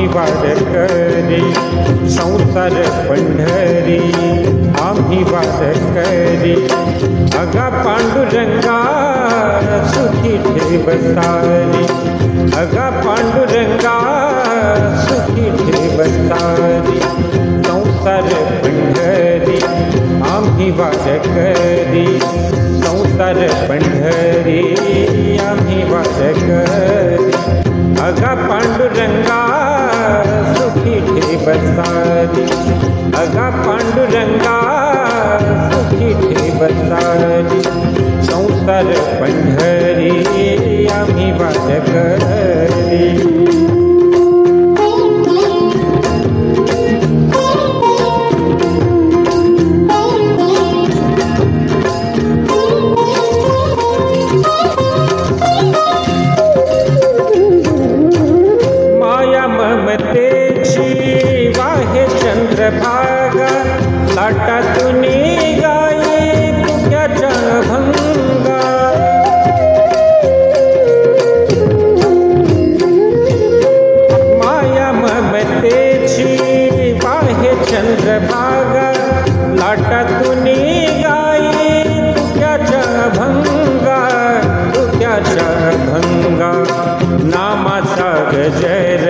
आम्ही वारकरी संसार पंढरी, आम्ही वारकरी अगा पांडुरंगा सुखी ठेव सारी, अगा पांडुरंगा सुखी ठेव सारी। संसार पंढरी आम्ही वारकरी संसार पंढरी, आम्ही वारकरी अगा पांडुरंगा सुखी ठेव सारी, अगा पांडुरंगा सुखी ठेव सारी। संसार पंढरी आम्ही वारकरी। चंद्रभागा लाटातून गाई तुझ्याच्या भंगा, माया ममतेची वाहे चंद्रभागा लाटातून गाई तुझ्याच्या भंगा, तुझ्याच्या भंगा। नामाचा गजर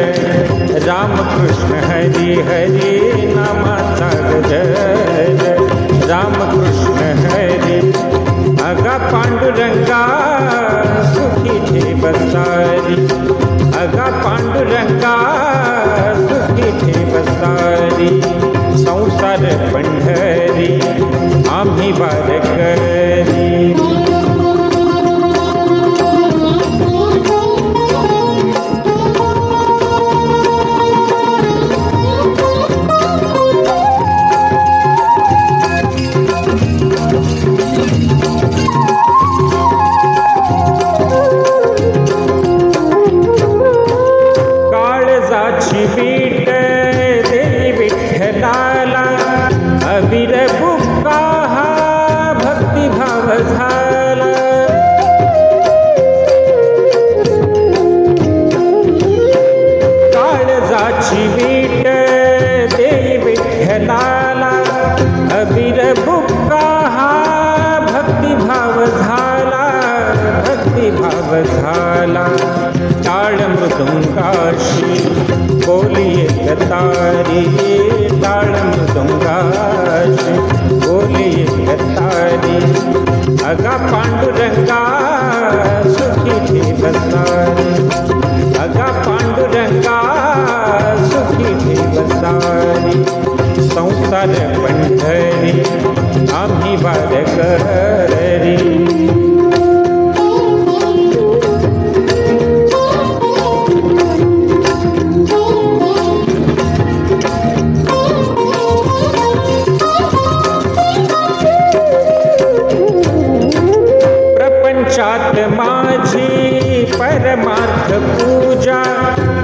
रामकृष्ण हरी हरी, नामाचा गजर रामकृष्ण हरी अगा पांडुरंगा सुखी ठेव सारी, अगा पांडुरंगा सुखी ठेव सारी। संसार पंढरी आम्ही वारकरी। बीट देई विठ्ठलाला अबीर बुक्का हा भक्तिभाव झाला, काळजाची बीट देई विठ्ठलाला अबीर बुक्का हा भक्तिभाव झाला, भक्तिभाव झाला। टाळ मृदुंगाशी बोलिए गतारी, टाळ मृदुंगाशी बोलिए गतारी अगा पांडुरंगा सुखी ठेव सारी, अगा पांडुरंगा सुखी ठेव सारी। संसार पंढरी आम्ही वारकरी। माझी परमार्थ पूजा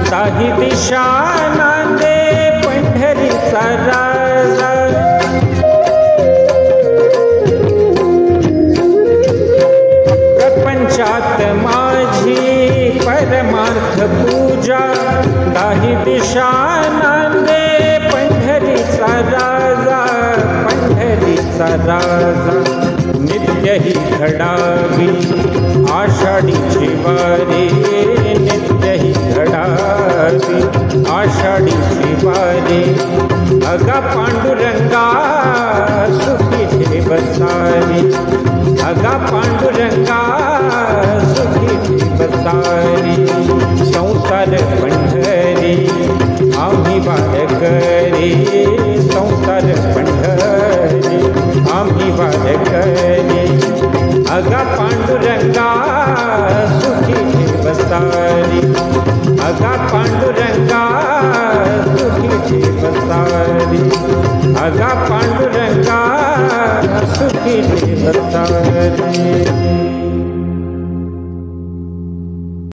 ताही दिशा नांदे पंढरीचा राजा, प्रपंचात माझी परमार्थ पूजा ताही दिशा नांदे पंढरीचा राजा, पंढरीचा राजा। नित्य ही घडावी आषाढीची वारी, नित्य ही घडावी आषाढीची वारी अगा पांडुरंगा सुखी ठेव सारी, अगा पांडुरंगा सुखी ठेव सारी। संसार पंढरी आम्ही वारकरी, संसार पंढरी आम्ही वारकरी अगा पांडुरंगा सुखी ठेव सारी, अगा